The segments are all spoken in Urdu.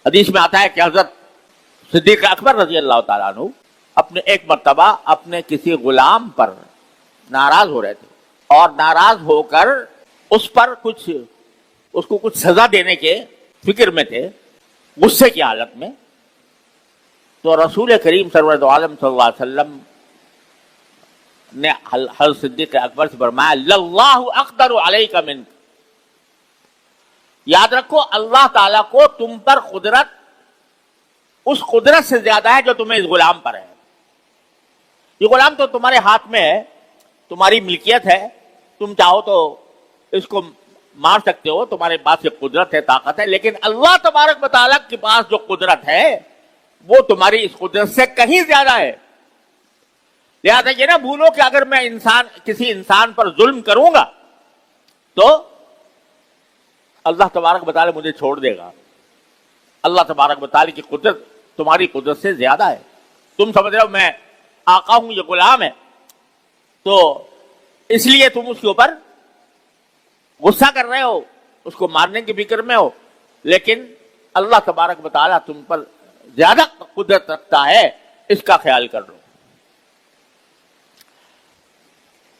حدیث میں آتا ہے کہ حضرت صدیق اکبر رضی اللہ تعالیٰ عنہ اپنے ایک مرتبہ اپنے کسی غلام پر ناراض ہو رہے تھے اور ناراض ہو کر اس پر اس کو کچھ سزا دینے کے فکر میں تھے، غصے کی حالت میں. تو رسول کریم سرور عالم صلی اللہ علیہ وسلم نے حضرت صدیق اکبر سے فرمایا للہ اقدر علیک منک، یاد رکھو اللہ تعالیٰ کو تم پر قدرت اس قدرت سے زیادہ ہے جو تمہیں اس غلام پر ہے. یہ غلام تو تمہارے ہاتھ میں ہے، تمہاری ملکیت ہے، تم چاہو تو اس کو مار سکتے ہو، تمہارے پاس یہ قدرت ہے، طاقت ہے، لیکن اللہ تبارک و تعالیٰ کے پاس جو قدرت ہے وہ تمہاری اس قدرت سے کہیں زیادہ ہے. لہذا یہ نہ بھولو کہ اگر میں کسی انسان پر ظلم کروں گا تو اللہ تبارک و تعالیٰ مجھے چھوڑ دے گا. اللہ تبارک و تعالیٰ کی قدرت تمہاری قدرت سے زیادہ ہے. تم سمجھ رہے ہو میں آقا ہوں، یہ غلام ہے، تو اس لیے تم اس کے اوپر غصہ کر رہے ہو، اس کو مارنے کی فکر میں ہو، لیکن اللہ تبارک و تعالیٰ تم پر زیادہ قدرت رکھتا ہے، اس کا خیال کر لو.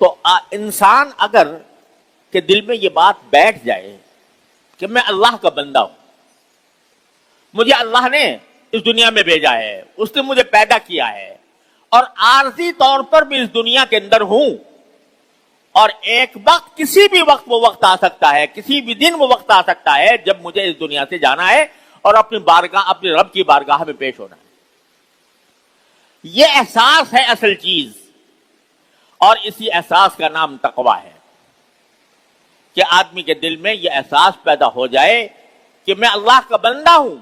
تو انسان اگر کہ دل میں یہ بات بیٹھ جائے کہ میں اللہ کا بندہ ہوں، مجھے اللہ نے اس دنیا میں بھیجا ہے، اس نے مجھے پیدا کیا ہے اور عارضی طور پر بھی اس دنیا کے اندر ہوں، اور ایک وقت کسی بھی وقت وہ وقت آ سکتا ہے، کسی بھی دن وہ وقت آ سکتا ہے جب مجھے اس دنیا سے جانا ہے اور اپنے رب کی بارگاہ میں پیش ہونا ہے. یہ احساس ہے اصل چیز، اور اسی احساس کا نام تقویٰ ہے کہ آدمی کے دل میں یہ احساس پیدا ہو جائے کہ میں اللہ کا بندہ ہوں،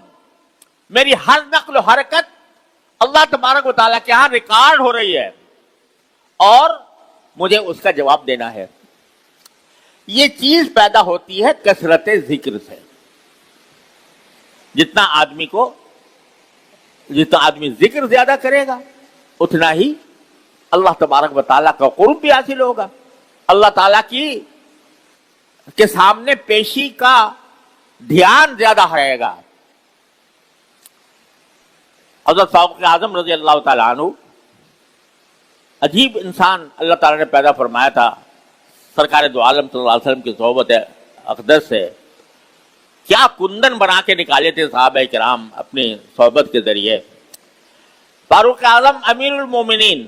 میری ہر نقل و حرکت اللہ تبارک و تعالیٰ کے ہاں ریکارڈ ہو رہی ہے اور مجھے اس کا جواب دینا ہے. یہ چیز پیدا ہوتی ہے کثرت ذکر سے. جتنا آدمی ذکر زیادہ کرے گا اتنا ہی اللہ تبارک و تعالیٰ کا قرب بھی حاصل ہوگا، اللہ تعالیٰ کے سامنے پیشی کا دھیان زیادہ رہے گا. حضرت فاروق اعظم رضی اللہ تعالیٰ عنہ عجیب انسان اللہ تعالیٰ نے پیدا فرمایا تھا سرکار دو عالم صلی اللہ علیہ وسلم کی صحبت اقدس سے. کیا کندن بنا کے نکالے تھے صحابہ کرام اپنی صحبت کے ذریعے. فاروق اعظم امیر المومنین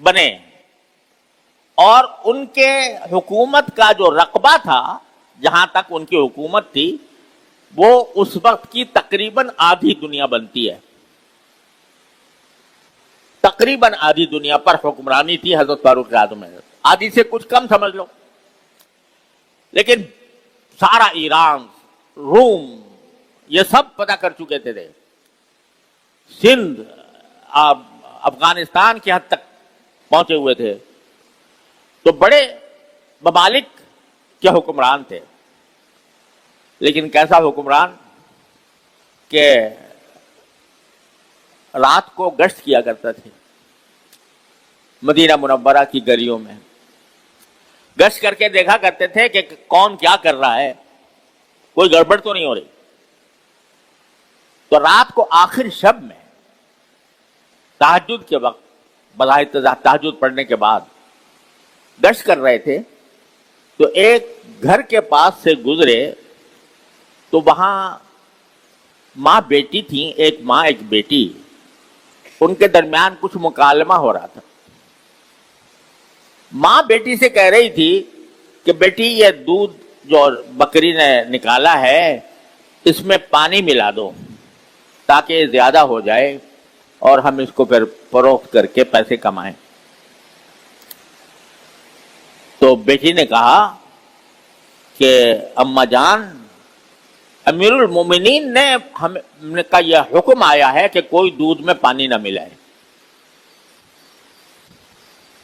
بنے اور ان کے حکومت کا جو رقبہ تھا، جہاں تک ان کی حکومت تھی، وہ اس وقت کی تقریباً آدھی دنیا بنتی ہے. تقریباً آدھی دنیا پر حکمرانی تھی حضرت فاروق اعظم میں، آدھی سے کچھ کم سمجھ لو. لیکن سارا ایران، روم، یہ سب پتہ کر چکے تھے، سندھ، افغانستان کی حد تک پہنچے ہوئے تھے. تو بڑے ممالک کے حکمران تھے. لیکن کیسا حکمران کہ رات کو گشت کیا کرتا تھے مدینہ منورہ کی گلیوں میں. گشت کر کے دیکھا کرتے تھے کہ کون کیا کر رہا ہے، کوئی گڑبڑ تو نہیں ہو رہی. تو رات کو آخر شب میں تہجد کے وقت، بظاہر تہجد پڑھنے کے بعد گشت کر رہے تھے، تو ایک گھر کے پاس سے گزرے تو وہاں ماں بیٹی تھیں، ایک ماں ایک بیٹی، ان کے درمیان کچھ مکالمہ ہو رہا تھا. ماں بیٹی سے کہہ رہی تھی کہ بیٹی یہ دودھ جو بکری نے نکالا ہے اس میں پانی ملا دو تاکہ زیادہ ہو جائے اور ہم اس کو پھر فروخت کر کے پیسے کمائیں. تو بیٹی نے کہا کہ اماں جان، امیر المومنین نے ہم کا یہ حکم آیا ہے کہ کوئی دودھ میں پانی نہ ملائے،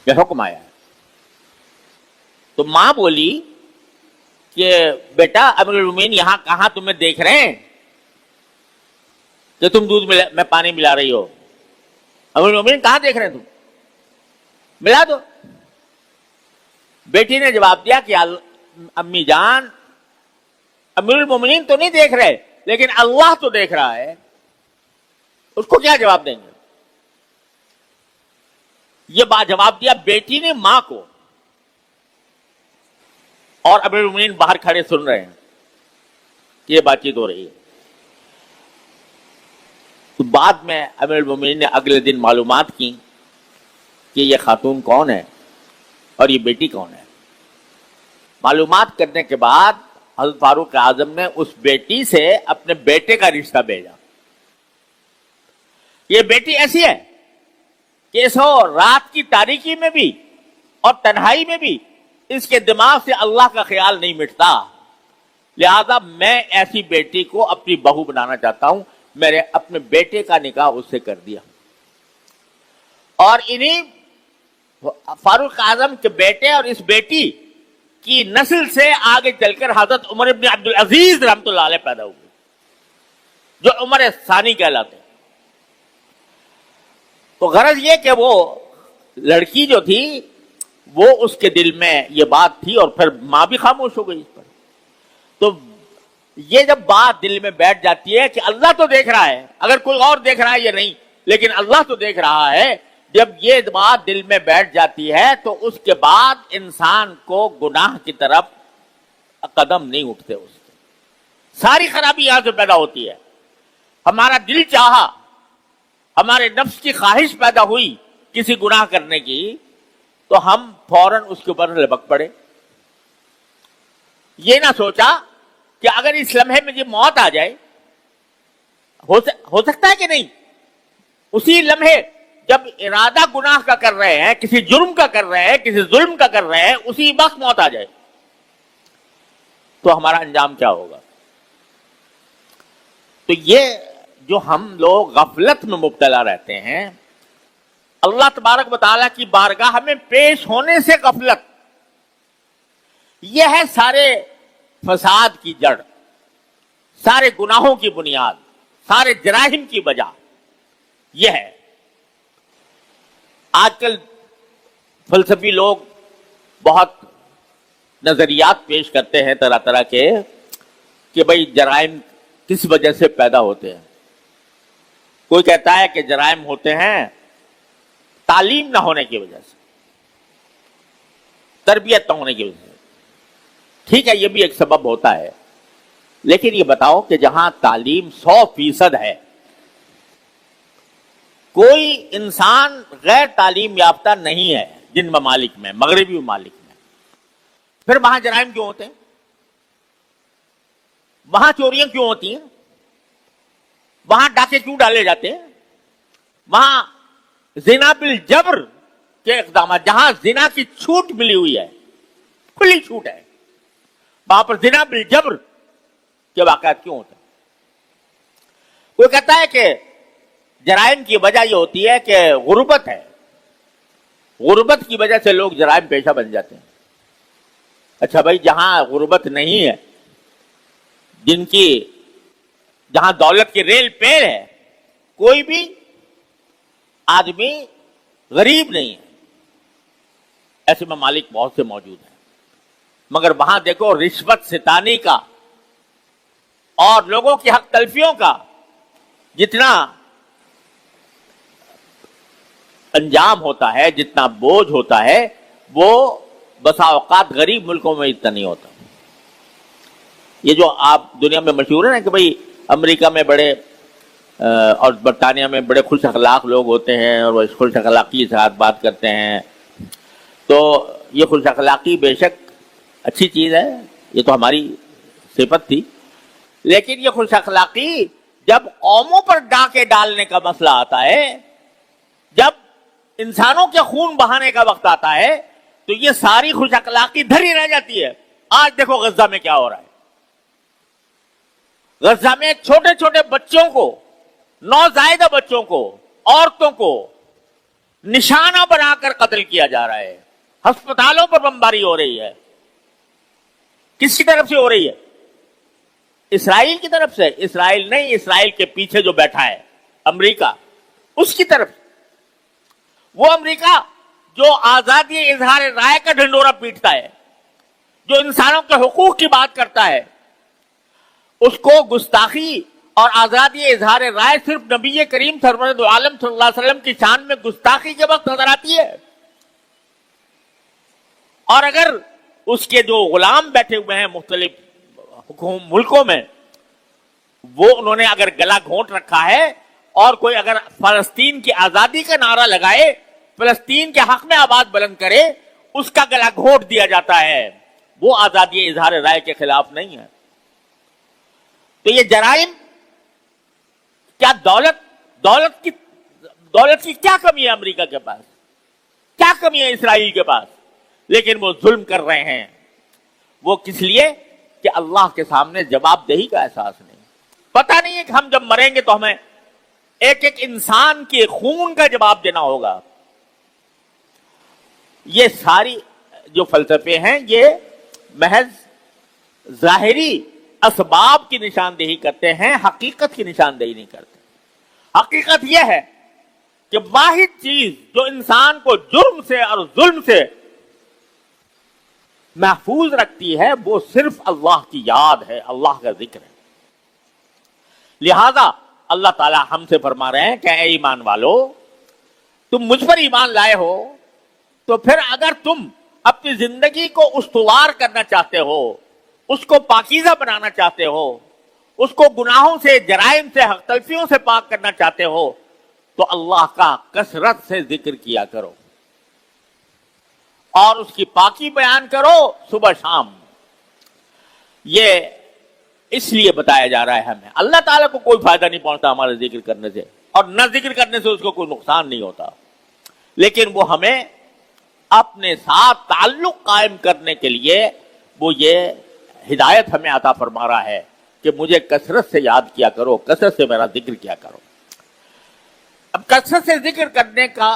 یہ حکم آیا ہے. تو ماں بولی کہ بیٹا امیر المومنین یہاں کہاں تمہیں دیکھ رہے ہیں کہ تم دودھ میں پانی ملا رہی ہو؟ امیر المومنین کہاں دیکھ رہے ہیں، تم ملا دو. بیٹی نے جواب دیا کہ امی جان، امیر المومنین تو نہیں دیکھ رہے، لیکن اللہ تو دیکھ رہا ہے، اس کو کیا جواب دیں گے؟ یہ بات جواب دیا بیٹی نے ماں کو، اور امیر المومنین باہر کھڑے سن رہے ہیں کہ یہ بات چیت ہو رہی ہے۔ تو بعد میں امیر المومنین نے اگلے دن معلومات کی کہ یہ خاتون کون ہے اور یہ بیٹی کون ہے۔ معلومات کرنے کے بعد حضرت فاروق اعظم نے اس بیٹی سے اپنے بیٹے کا رشتہ بھیجا۔ یہ بیٹی ایسی ہے کہ اس رات کی تاریکی میں بھی اور تنہائی میں بھی اس کے دماغ سے اللہ کا خیال نہیں مٹتا، لہذا میں ایسی بیٹی کو اپنی بہو بنانا چاہتا ہوں۔ میرے اپنے بیٹے کا نکاح اس سے کر دیا، اور انہی فاروق اعظم کے بیٹے اور اس بیٹی کی نسل سے آگے چل کر حضرت عمر ابن عبد العزیز رحمۃ اللہ علیہ پیدا ہوئے، جو عمر ثانی کہلاتے۔ تو غرض یہ کہ وہ لڑکی جو تھی وہ اس کے دل میں یہ بات تھی، اور پھر ماں بھی خاموش ہو گئی اس پر۔ تو یہ جب بات دل میں بیٹھ جاتی ہے کہ اللہ تو دیکھ رہا ہے، اگر کوئی اور دیکھ رہا ہے یا نہیں، لیکن اللہ تو دیکھ رہا ہے، جب یہ بات دل میں بیٹھ جاتی ہے تو اس کے بعد انسان کو گناہ کی طرف قدم نہیں اٹھتے، اس کے ساری خرابی یہاں سے پیدا ہوتی ہے۔ ہمارا دل چاہا، ہمارے نفس کی خواہش پیدا ہوئی کسی گناہ کرنے کی، تو ہم فوراً اس کے اوپر لپک پڑے۔ یہ نہ سوچا کہ اگر اس لمحے میں یہ موت آ جائے، ہو سکتا ہے کہ نہیں، اسی لمحے جب ارادہ گناہ کا کر رہے ہیں، کسی جرم کا کر رہے ہیں، کسی ظلم کا کر رہے ہیں، اسی وقت موت آ جائے تو ہمارا انجام کیا ہوگا؟ تو یہ جو ہم لوگ غفلت میں مبتلا رہتے ہیں، اللہ تبارک و تعالیٰ کی بارگاہ میں پیش ہونے سے غفلت، یہ ہے سارے فساد کی جڑ، سارے گناہوں کی بنیاد، سارے جرائم کی وجہ یہ ہے۔ آج کل فلسفی لوگ بہت نظریات پیش کرتے ہیں طرح طرح کے کہ بھئی جرائم کس وجہ سے پیدا ہوتے ہیں۔ کوئی کہتا ہے کہ جرائم ہوتے ہیں تعلیم نہ ہونے کی وجہ سے، تربیت نہ ہونے کی وجہ سے۔ ٹھیک ہے، یہ بھی ایک سبب ہوتا ہے، لیکن یہ بتاؤ کہ جہاں تعلیم 100% ہے، کوئی انسان غیر تعلیم یافتہ نہیں ہے جن ممالک میں، مغربی ممالک میں، پھر وہاں جرائم کیوں ہوتے ہیں؟ وہاں چوریاں کیوں ہوتی ہیں؟ وہاں ڈاکے کیوں ڈالے جاتے ہیں؟ وہاں زنا بالجبر کے اقدامات، جہاں زنا کی چھوٹ ملی ہوئی ہے، کھلی چھوٹ ہے، وہاں پر زنا بالجبر کے واقعات کیوں ہوتے ہیں؟ کوئی کہتا ہے کہ جرائم کی وجہ یہ ہوتی ہے کہ غربت ہے، غربت کی وجہ سے لوگ جرائم پیشہ بن جاتے ہیں۔ اچھا بھائی، جہاں غربت نہیں ہے، جہاں دولت کی ریل پیر ہے، کوئی بھی آدمی غریب نہیں ہے، ایسے ممالک بہت سے موجود ہیں، مگر وہاں دیکھو رشوت ستانی کا اور لوگوں کی حق تلفیوں کا جتنا انجام ہوتا ہے، جتنا بوجھ ہوتا ہے، وہ بسا اوقات غریب ملکوں میں اتنا نہیں ہوتا۔ یہ جو آپ دنیا میں مشہور ہے نا کہ بھئی امریکہ میں بڑے اور برطانیہ میں بڑے خوش اخلاق لوگ ہوتے ہیں اور وہ اس خوش اخلاقی کے ساتھ بات کرتے ہیں، تو یہ خوش اخلاقی بے شک اچھی چیز ہے، یہ تو ہماری صفت تھی، لیکن یہ خوش اخلاقی جب قوموں پر ڈاکے ڈالنے کا مسئلہ آتا ہے، جب انسانوں کے خون بہانے کا وقت آتا ہے، تو یہ ساری خوش اخلاقی دھری رہ جاتی ہے۔ آج دیکھو غزہ میں کیا ہو رہا ہے۔ غزہ میں چھوٹے چھوٹے بچوں کو، نوزائیدہ بچوں کو، عورتوں کو نشانہ بنا کر قتل کیا جا رہا ہے، ہسپتالوں پر بمباری ہو رہی ہے۔ کس کی طرف سے ہو رہی ہے؟ اسرائیل کی طرف سے؟ اسرائیل نہیں، اسرائیل کے پیچھے جو بیٹھا ہے امریکہ، اس کی طرف۔ وہ امریکہ جو آزادی اظہار رائے کا ڈھنڈورا پیٹتا ہے، جو انسانوں کے حقوق کی بات کرتا ہے، اس کو گستاخی اور آزادی اظہار رائے صرف نبی کریم سرورد عالم صلی اللہ علیہ وسلم کی شان میں گستاخی کے وقت نظر آتی ہے. اور اگر اس کے جو غلام بیٹھے ہوئے ہیں مختلف ملکوں میں، وہ انہوں نے اگر گلا گھونٹ رکھا ہے اور کوئی اگر فلسطین کی آزادی کا نعرہ لگائے، فلسطین کے حق میں آواز بلند کرے، اس کا گلا گھونٹ دیا جاتا ہے. وہ آزادی اظہار رائے کے خلاف نہیں ہے. تو یہ جرائم کیا دولت کی کیا کمی ہے امریکہ کے پاس؟ کیا کمی ہے اسرائیل کے پاس؟ لیکن وہ ظلم کر رہے ہیں. وہ کس لیے؟ کہ اللہ کے سامنے جواب دہی کا احساس نہیں. پتہ نہیں ہے کہ ہم جب مریں گے تو ہمیں ایک ایک انسان کے خون کا جواب دینا ہوگا. یہ ساری جو فلسفے ہیں یہ محض ظاہری اسباب کی نشاندہی کرتے ہیں، حقیقت کی نشاندہی نہیں کرتے. حقیقت یہ ہے کہ واحد چیز جو انسان کو جرم سے اور ظلم سے محفوظ رکھتی ہے وہ صرف اللہ کی یاد ہے، اللہ کا ذکر ہے. لہذا اللہ تعالی ہم سے فرما رہے ہیں کہ اے ایمان والو، تم مجھ پر ایمان لائے ہو تو پھر اگر تم اپنی زندگی کو استوار کرنا چاہتے ہو، اس کو پاکیزہ بنانا چاہتے ہو، اس کو گناہوں سے، جرائم سے، حق تلفیوں سے پاک کرنا چاہتے ہو، تو اللہ کا کثرت سے ذکر کیا کرو اور اس کی پاکی بیان کرو صبح شام. یہ اس لیے بتایا جا رہا ہے ہمیں. اللہ تعالیٰ کو کوئی فائدہ نہیں پہنچتا ہمارے ذکر کرنے سے، اور نہ ذکر کرنے سے اس کو کوئی نقصان نہیں ہوتا، لیکن وہ ہمیں اپنے ساتھ تعلق قائم کرنے کے لیے وہ یہ ہدایت ہمیں عطا فرما رہا ہے کہ مجھے کثرت سے یاد کیا کرو، کثرت سے میرا ذکر کیا کرو. اب کثرت سے ذکر کرنے کا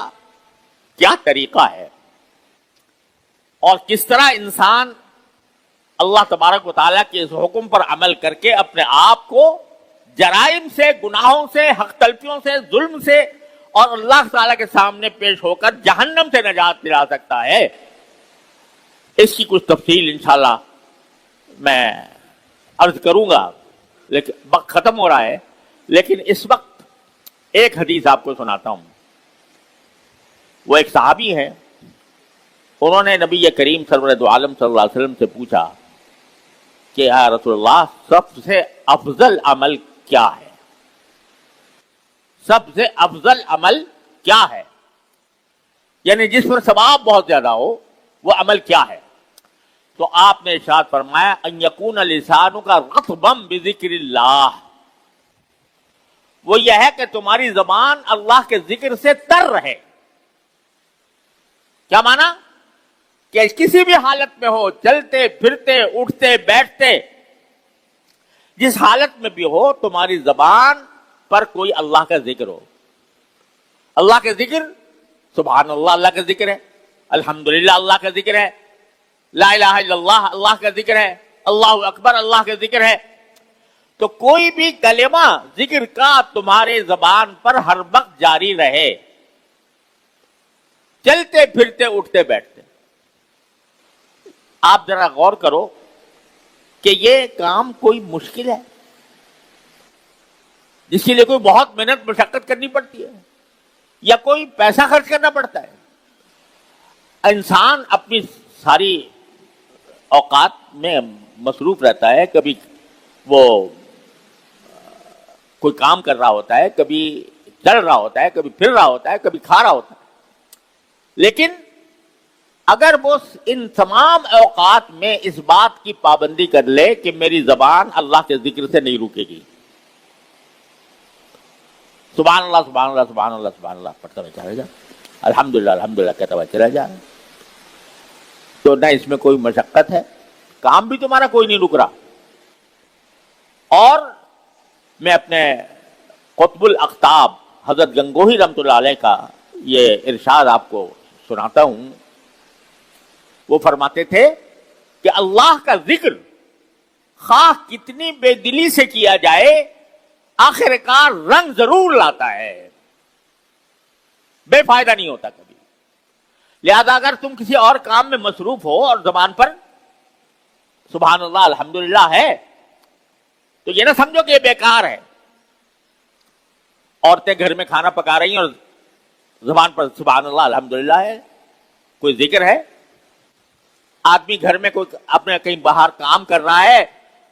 کیا طریقہ ہے اور کس طرح انسان اللہ تبارک و تعالیٰ کے اس حکم پر عمل کر کے اپنے آپ کو جرائم سے، گناہوں سے، حق تلفیوں سے، ظلم سے اور اللہ تعالیٰ کے سامنے پیش ہو کر جہنم سے نجات دلا سکتا ہے، اس کی کچھ تفصیل انشاءاللہ میں عرض کروں گا. لیکن وقت ختم ہو رہا ہے، لیکن اس وقت ایک حدیث آپ کو سناتا ہوں. وہ ایک صحابی ہیں، انہوں نے نبی کریم سرورد عالم صلی اللہ علیہ وسلم سے پوچھا کہ یا رسول اللہ، سب سے افضل عمل کیا ہے؟ سب سے افضل عمل کیا ہے؟ یعنی جس پر ثواب بہت زیادہ ہو وہ عمل کیا ہے؟ تو آپ نے ارشاد فرمایا ان یکون لسانک رطبا بذکر اللہ. وہ یہ ہے کہ تمہاری زبان اللہ کے ذکر سے تر رہے. کیا معنی؟ کہ کسی بھی حالت میں ہو، چلتے پھرتے، اٹھتے بیٹھتے، جس حالت میں بھی ہو، تمہاری زبان پر کوئی اللہ کا ذکر ہو. اللہ کا ذکر، سبحان اللہ اللہ کا ذکر ہے، الحمدللہ اللہ کا ذکر ہے، لا الہ الا اللہ اللہ کا ذکر ہے، اللہ اکبر اللہ کا ذکر ہے. تو کوئی بھی کلمہ ذکر کا تمہارے زبان پر ہر وقت جاری رہے، چلتے پھرتے اٹھتے بیٹھتے. آپ ذرا غور کرو کہ یہ کام کوئی مشکل ہے جس کے لیے کوئی بہت محنت مشقت کرنی پڑتی ہے یا کوئی پیسہ خرچ کرنا پڑتا ہے؟ انسان اپنی ساری اوقات میں مصروف رہتا ہے، کبھی وہ کوئی کام کر رہا ہوتا ہے، کبھی چل رہا ہوتا ہے، کبھی پھر رہا ہوتا ہے، کبھی کھا رہا ہوتا ہے. لیکن اگر وہ ان تمام اوقات میں اس بات کی پابندی کر لے کہ میری زبان اللہ کے ذکر سے نہیں رکے گی، سبحان اللہ سبحان اللہ سبحان اللہ سبحان اللہ پڑھتا ہوا چلا جا، الحمدللہ الحمدللہ کہتا ہوا چلا جا، تو نہ اس میں کوئی مشقت ہے، کام بھی تمہارا کوئی نہیں رک رہا. اور میں اپنے قطب الاقطاب حضرت گنگوہی رحمۃ اللہ علیہ کا یہ ارشاد آپ کو سناتا ہوں. وہ فرماتے تھے کہ اللہ کا ذکر خواہ کتنی بے دلی سے کیا جائے آخر کار رنگ ضرور لاتا ہے، بے فائدہ نہیں ہوتا کبھی. لہذا اگر تم کسی اور کام میں مصروف ہو اور زبان پر سبحان اللہ الحمدللہ ہے تو یہ نہ سمجھو کہ یہ بیکار ہے. عورتیں گھر میں کھانا پکا رہی ہیں اور زبان پر سبحان اللہ الحمدللہ ہے, کوئی ذکر ہے. آدمی گھر میں کوئی اپنے کہیں باہر کام کر رہا ہے,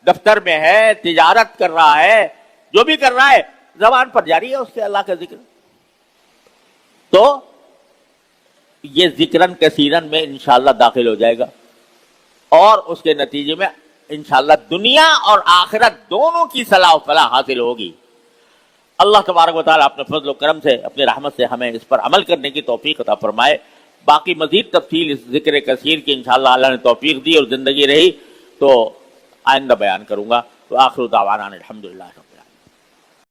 دفتر میں ہے, تجارت کر رہا ہے, جو بھی کر رہا ہے زبان پر جاری ہے اس کے اللہ کا ذکر. تو یہ ذکرن کثیرن میں انشاءاللہ داخل ہو جائے گا اور اس کے نتیجے میں انشاءاللہ دنیا اور آخرت دونوں کی صلاح و فلاح حاصل ہوگی. اللہ تبارک و تعالیٰ اپنے فضل و کرم سے اپنی رحمت سے ہمیں اس پر عمل کرنے کی توفیق عطا فرمائے. باقی مزید تفصیل اس ذکر کثیر کی انشاءاللہ اللہ نے توفیق دی اور زندگی رہی تو آئندہ بیان کروں گا. تو آخر دعوانا الحمدللہ.